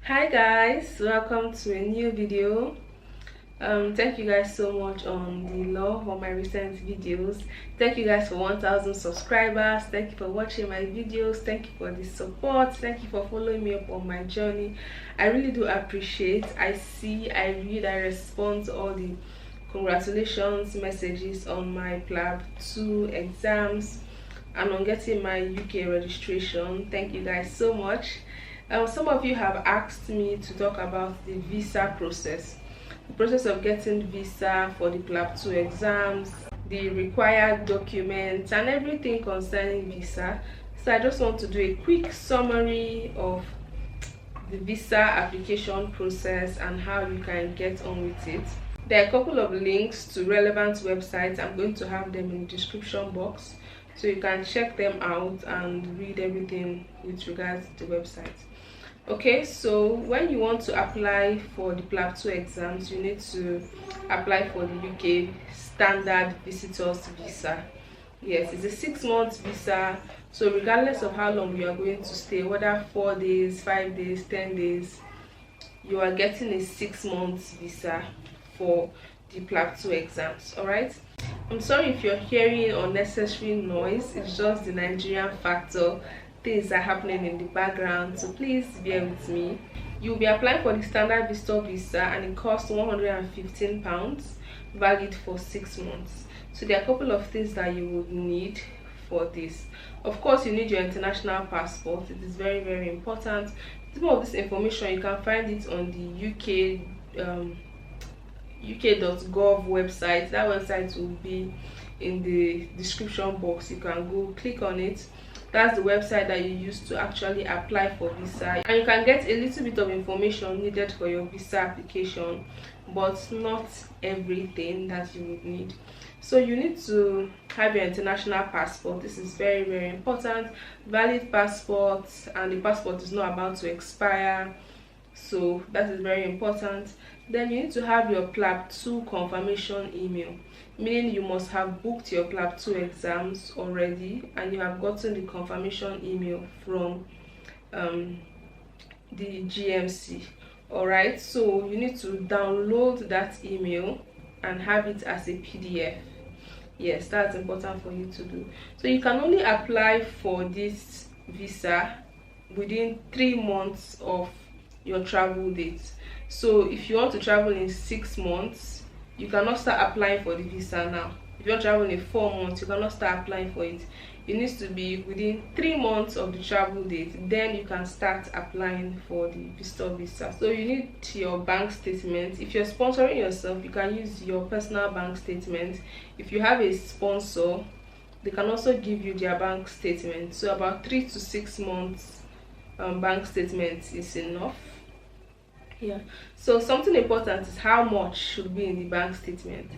Hi guys, welcome to a new video. Thank you guys so much on the love on my recent videos. Thank you guys for 1,000 subscribers. Thank you for watching my videos. Thank you for the support. Thank you for following me up on my journey. I really do appreciate. I read, I respond to all the congratulations messages on my PLAB 2 exams and on getting my UK registration. Thank you guys so much. Some of you have asked me to talk about the visa process, the process of getting visa for the PLAB 2 exams, the required documents and everything concerning visa. So I just want to do a quick summary of the visa application process and how you can get on with it. There are a couple of links to relevant websites. I'm going to have them in the description box so you can check them out and read everything with regards to the website. Okay, so when you want to apply for the PLAB 2 exams, you need to apply for the UK standard visitors visa. Yes, it's a 6-month visa, so regardless of how long you are going to stay, whether 4 days, 5 days, 10 days, you are getting a 6-month visa for the PLAB 2 exams. All right, I'm sorry if you're hearing unnecessary noise. It's just the Nigerian factor. Things are happening in the background, so please bear with me. You'll be applying for the standard visitor visa and it costs £115, valid for 6 months. So there are a couple of things that you would need for this. Of course, you need your international passport. It is very, very important. Some of this information you can find it on the uk.gov website. That website will be in the description box. You can go click on it. That's the website that you use to actually apply for visa, and you can get a little bit of information needed for your visa application, but not everything that you would need. So you need to have your international passport. This is very, very important. Valid passport, and the passport is not about to expire, so that is very important. Then you need to have your PLAB 2 confirmation email, meaning you must have booked your PLAB 2 exams already and you have gotten the confirmation email from the GMC. All right, so you need to download that email and have it as a PDF. Yes, that's important for you to do. So you can only apply for this visa within 3 months of your travel date. So if you want to travel in 6 months, you cannot start applying for the visa now. If you're traveling in 4 months, you cannot start applying for it. It needs to be within 3 months of the travel date, then you can start applying for the visitor visa. So you need your bank statement. If you're sponsoring yourself, you can use your personal bank statement. If you have a sponsor, they can also give you their bank statement. So about 3 to 6 months bank statement is enough. Yeah, so something important is how much should be in the bank statement.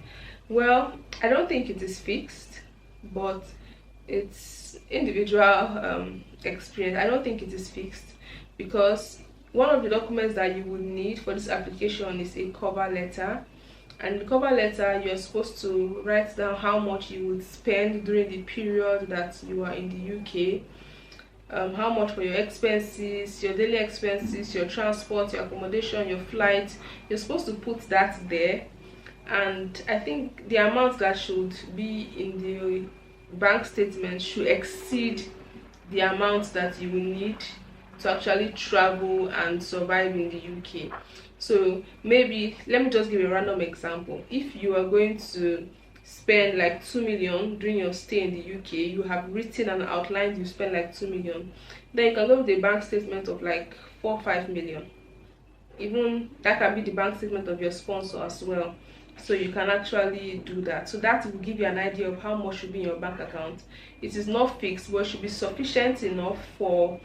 Well, I don't think it is fixed, but it's individual experience. I don't think it is fixed, because one of the documents that you would need for this application is a cover letter, and the cover letter, you're supposed to write down how much you would spend during the period that you are in the UK. How much for your expenses, your daily expenses, your transport, your accommodation, your flight. You're supposed to put that there, and I think the amount that should be in the bank statement should exceed the amount that you will need to actually travel and survive in the UK. So maybe, let me just give a random example. If you are going to spend like 2 million during your stay in the UK, you have written and outlined you spend like 2 million, then you can go with a bank statement of like 4 or 5 million. Even that can be the bank statement of your sponsor as well, so you can actually do that. So that will give you an idea of how much should be in your bank account. It is not fixed, but it should be sufficient enough for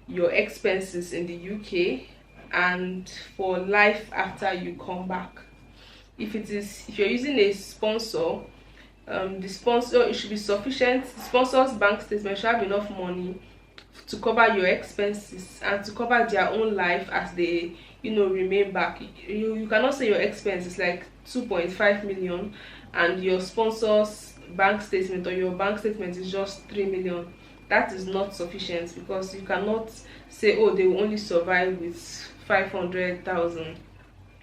your expenses in the UK and for life after you come back. If you're using a sponsor, the sponsor, it should be sufficient. The sponsor's bank statement should have enough money to cover your expenses and to cover their own life as they remain back. You cannot say your expense is like 2.5 million and your sponsor's bank statement or your bank statement is just 3 million. That is not sufficient, because you cannot say, oh, they will only survive with 500,000.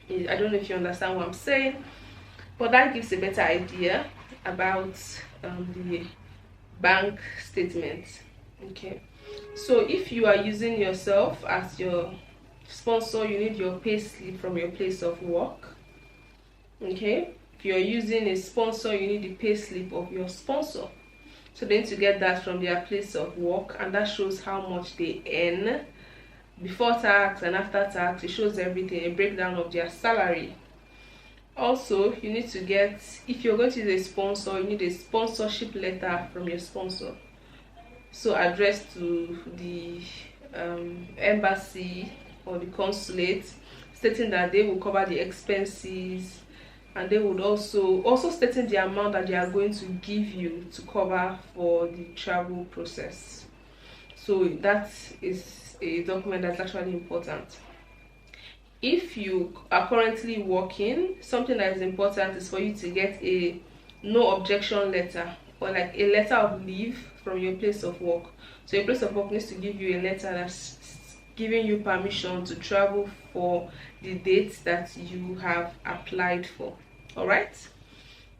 I don't know if you understand what I'm saying, but that gives a better idea about the bank statement. Okay, so if you are using yourself as your sponsor, you need your pay slip from your place of work. Okay, if you're using a sponsor, you need the pay slip of your sponsor. So they need to get that from their place of work, and that shows how much they earn before tax and after tax. It shows everything, a breakdown of their salary. Also, you need to get, if you're going to use a sponsor, you need a sponsorship letter from your sponsor, so addressed to the embassy or the consulate, stating that they will cover the expenses, and they would also stating the amount that they are going to give you to cover for the travel process. So that is a document that's actually important. If you are currently working, something that is important is for you to get a no objection letter, or like a letter of leave from your place of work. So your place of work needs to give you a letter that's giving you permission to travel for the dates that you have applied for. All right,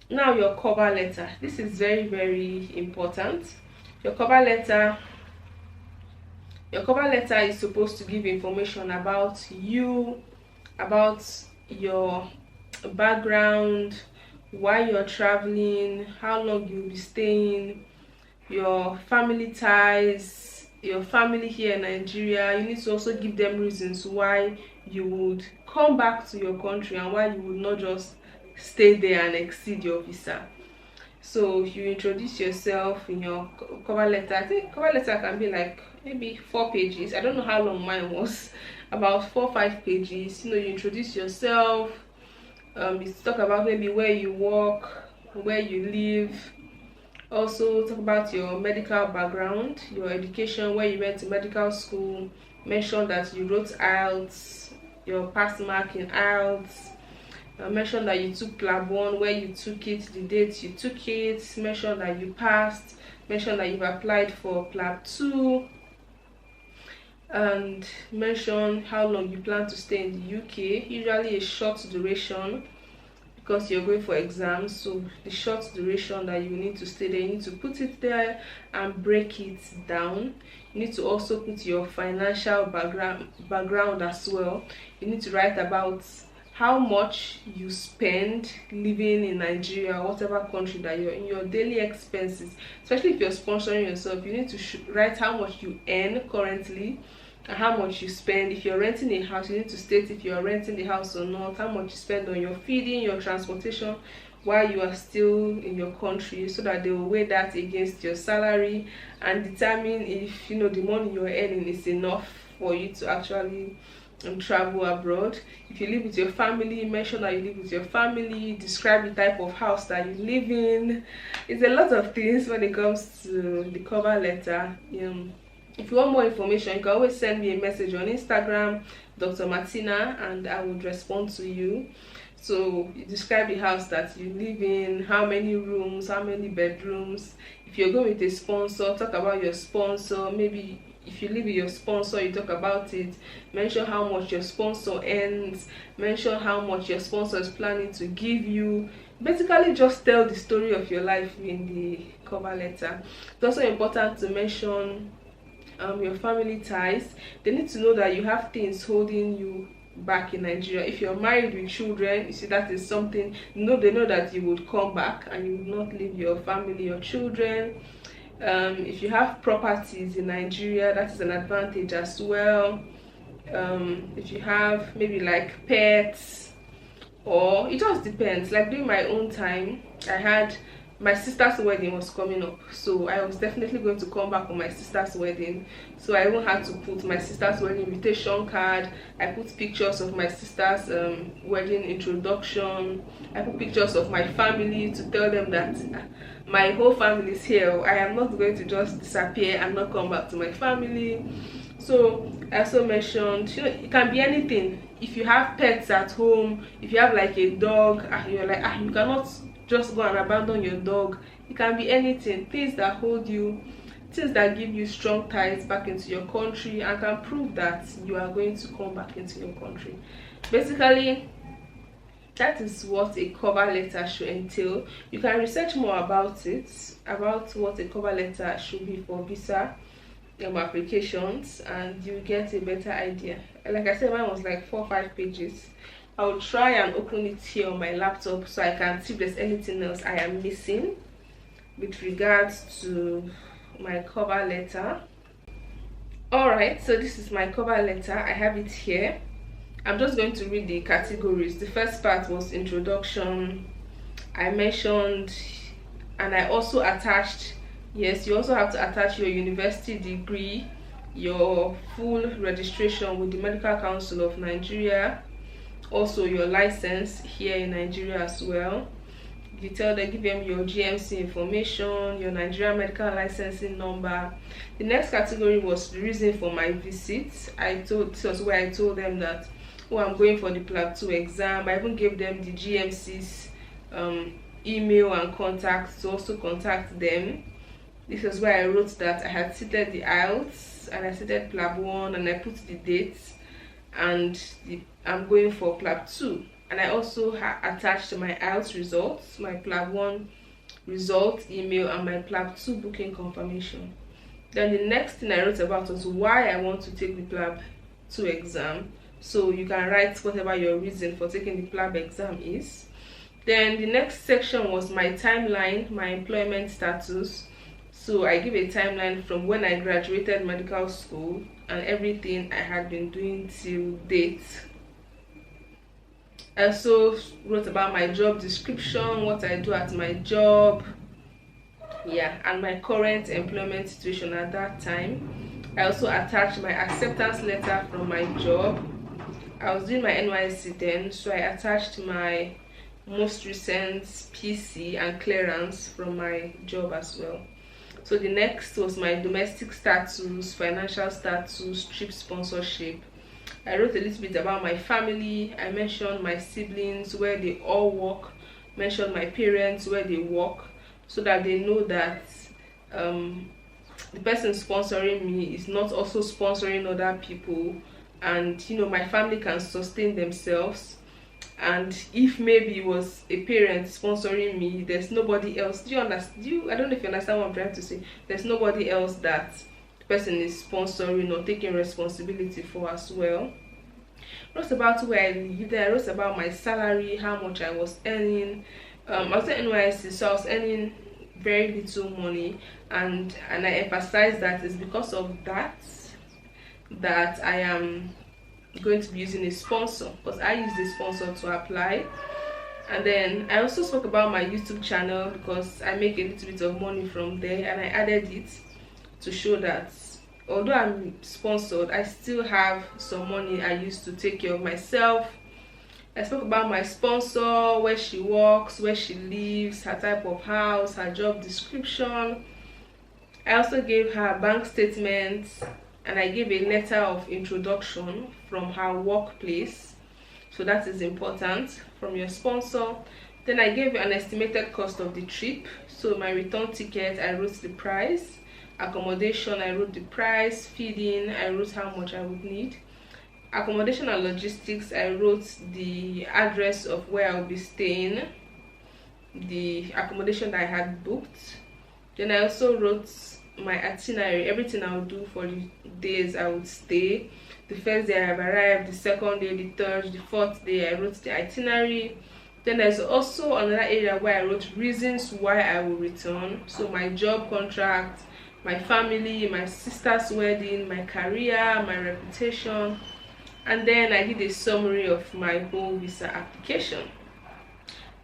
now your cover letter. This is very, very important. Your cover letter is supposed to give information about you, about your background, why you're traveling, how long you'll be staying, your family ties, your family here in Nigeria. You need to also give them reasons why you would come back to your country and why you would not just stay there and exceed your visa. So you introduce yourself in your cover letter. I think cover letter can be like maybe 4 pages. I don't know how long mine was, about 4 or 5 pages. You introduce yourself, you talk about maybe where you work, where you live. Also talk about your medical background, your education, where you went to medical school. Mention that you wrote IELTS, your pass mark in IELTS. Mention that you took PLAB 1, where you took it, the date you took it. Mention that you passed. Mention that you've applied for PLAB 2, and mention how long you plan to stay in the UK. Usually a short duration, because you're going for exams. So the short duration that you need to stay there, you need to put it there and break it down. You need to also put your financial background as well. You need to write about how much you spend living in Nigeria, whatever country that you're in, your daily expenses. Especially if you're sponsoring yourself, you need to write how much you earn currently and how much you spend. If you're renting a house, you need to state if you're renting the house or not, how much you spend on your feeding, your transportation while you are still in your country, so that they will weigh that against your salary and determine if the money you're earning is enough for you to actually travel abroad. If you live with your family, mention that you live with your family. Describe the type of house that you live in. It's a lot of things when it comes to the cover letter. If you want more information, you can always send me a message on Instagram, Dr. Martina, and I would respond to you. So you describe the house that you live in, how many rooms, how many bedrooms. If you're going with a sponsor, talk about your sponsor. Maybe if you live with your sponsor, you talk about it. Mention how much your sponsor earns. Mention how much your sponsor is planning to give you. Basically, just tell the story of your life in the cover letter. It's also important to mention your family ties. They need to know that you have things holding you back in Nigeria. If you're married with children, you see, that is something, they know that you would come back and you would not leave your family, your children. If you have properties in Nigeria, that is an advantage as well. If you have maybe like pets, or it just depends. Like during my own time, I had my sister's wedding was coming up, so I was definitely going to come back on my sister's wedding. So I even had to put my sister's wedding invitation card. I put pictures of my sister's wedding introduction. I put pictures of my family to tell them that my whole family is here. I am not going to just disappear and not come back to my family. So I also mentioned, it can be anything. If you have pets at home, if you have like a dog, you're like, you cannot just go and abandon your dog. It can be anything, things that hold you things that give you strong ties back into your country and can prove that you are going to come back into your country. Basically, that is what a cover letter should entail. You can research more about it, about what a cover letter should be for visa applications, and you get a better idea. Like I said, mine was like 4 or 5 pages. I'll try and open it here on my laptop so I can see if there's anything else I am missing with regards to my cover letter. Alright, so this is my cover letter. I have it here. I'm just going to read the categories. The first part was introduction. I mentioned, and I also attached, yes, you also have to attach your university degree, your full registration with the Medical Council of Nigeria, also your license here in Nigeria as well. You tell them, give them your GMC information, your Nigerian medical licensing number. The next category was the reason for my visit. This was where I told them that, oh, I'm going for the PLAB 2 exam. I even gave them the GMC's email and contact to also contact them. This was where I wrote that I had seated the IELTS and I seated PLAB 1 and I put the dates, and I'm going for PLAB 2. And I also attached my IELTS results, my PLAB 1 result email, and my PLAB 2 booking confirmation. Then the next thing I wrote about was why I want to take the PLAB 2 exam. So you can write whatever your reason for taking the PLAB exam is. Then the next section was my timeline, my employment status. So I give a timeline from when I graduated medical school and everything I had been doing till date. I also wrote about my job description, what I do at my job, yeah, and my current employment situation at that time. I also attached my acceptance letter from my job. I was doing my NYSC then, so I attached my most recent PC and clearance from my job as well. So the next was my domestic status, financial status, trip sponsorship. I wrote a little bit about my family. I mentioned my siblings, where they all work, mentioned my parents, where they work, so that they know that the person sponsoring me is not also sponsoring other people, and you know, my family can sustain themselves. And if maybe it was a parent sponsoring me, there's nobody else. Do you understand? I don't know if you understand what I'm trying to say. There's nobody else that the person is sponsoring or taking responsibility for as well. I wrote about where I lived. I wrote about my salary, how much I was earning. I was at NYSC, so I was earning very little money, and I emphasize that it's because of that I am going to be using a sponsor, because I used a sponsor to apply. And then I also spoke about my YouTube channel, because I make a little bit of money from there, and I added it to show that although I'm sponsored, I still have some money I use to take care of myself. I spoke about my sponsor, where she works, where she lives, her type of house, her job description. I also gave her bank statements, and I gave a letter of introduction from her workplace. So that is important from your sponsor. Then I gave an estimated cost of the trip. So my return ticket, I wrote the price. Accommodation, I wrote the price. Feeding, I wrote how much I would need. Accommodation and logistics, I wrote the address of where I will be staying, the accommodation that I had booked. Then I also wrote my itinerary, everything I would do for the days I would stay. The first day I have arrived, the second day, the third, the fourth day, I wrote the itinerary. Then there's also another area where I wrote reasons why I will return. So my job contract, my family, my sister's wedding, my career, my reputation. And then I did a summary of my whole visa application.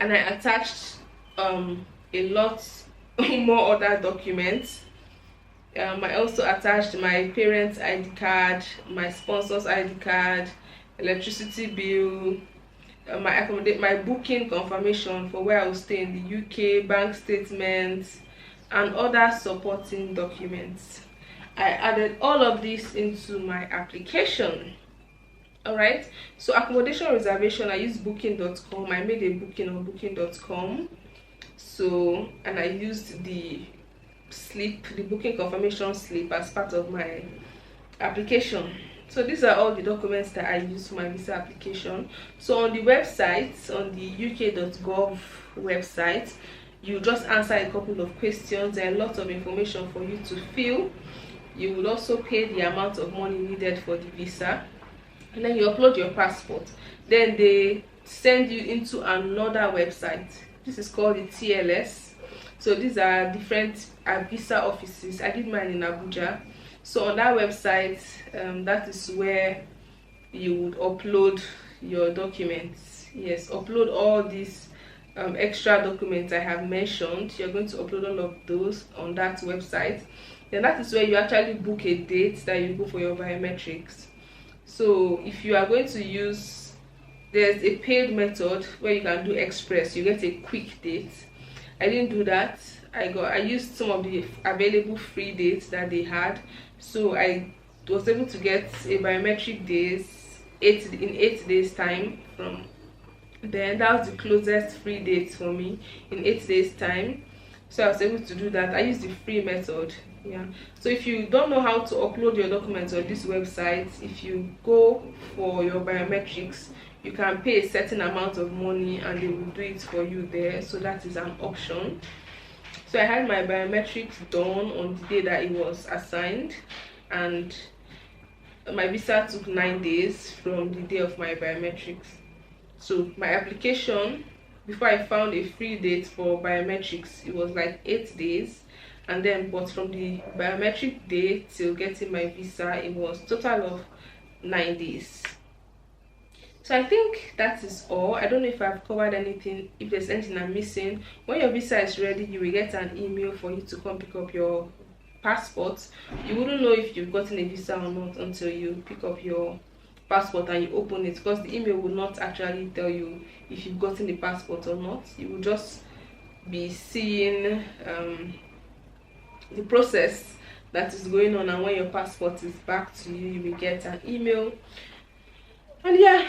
And I attached a lot more other documents. I also attached my parents' ID card, my sponsor's ID card, electricity bill, my booking confirmation for where I will stay in the UK, bank statements, and other supporting documents. I added all of this into my application. Alright, so accommodation reservation, I used booking.com. I made a booking on booking.com. So, and I used the slip, the booking confirmation slip, as part of my application. So these are all the documents that I use for my visa application. So on the website, on the uk.gov website, you just answer a couple of questions. There are lots of information for you to fill. You will also pay the amount of money needed for the visa, and then you upload your passport. Then they send you into another website. This is called the TLS. So these are different visa offices. I did mine in Abuja. So on that website, that is where you would upload your documents. Yes, upload all these extra documents I have mentioned. You're going to upload all of those on that website. Then that is where you actually book a date that you go for your biometrics. So if you are going to use, there's a paid method where you can do express. You get a quick date. I didn't do that. I used some of the available free dates that they had. So I was able to get a biometric days in 8 days time from then. That was the closest free date for me, in 8 days time. So I was able to do that. I used the free method. Yeah, so if you don't know how to upload your documents on this website, if you go for your biometrics, you can pay a certain amount of money and they will do it for you there. So that is an option. So I had my biometrics done on the day that it was assigned, and my visa took 9 days from the day of my biometrics. So my application, before I found a free date for biometrics, it was like 8 days. And then, but from the biometric day till getting my visa, it was total of 9 days. So I think that is all. I don't know if I've covered anything, if there's anything I'm missing. When your visa is ready, you will get an email for you to come pick up your passport. You wouldn't know if you've gotten a visa or not until you pick up your passport and you open it, because the email will not actually tell you if you've gotten the passport or not. You will just be seeing the process that is going on, and when your passport is back to you, you will get an email. And yeah,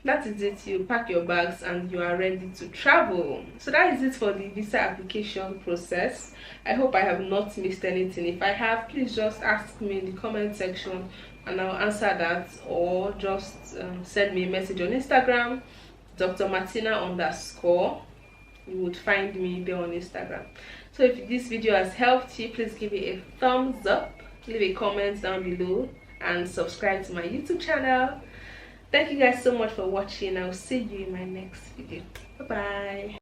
that is it. You pack your bags and you are ready to travel. So that is it for the visa application process. I hope I have not missed anything. If I have, please just ask me in the comment section and I'll answer that, or just send me a message on Instagram, Dr. Martina_. You would find me there on Instagram. So if this video has helped you, please give it a thumbs up, leave a comment down below, and subscribe to my YouTube channel. Thank you guys so much for watching. I'll see you in my next video. Bye bye.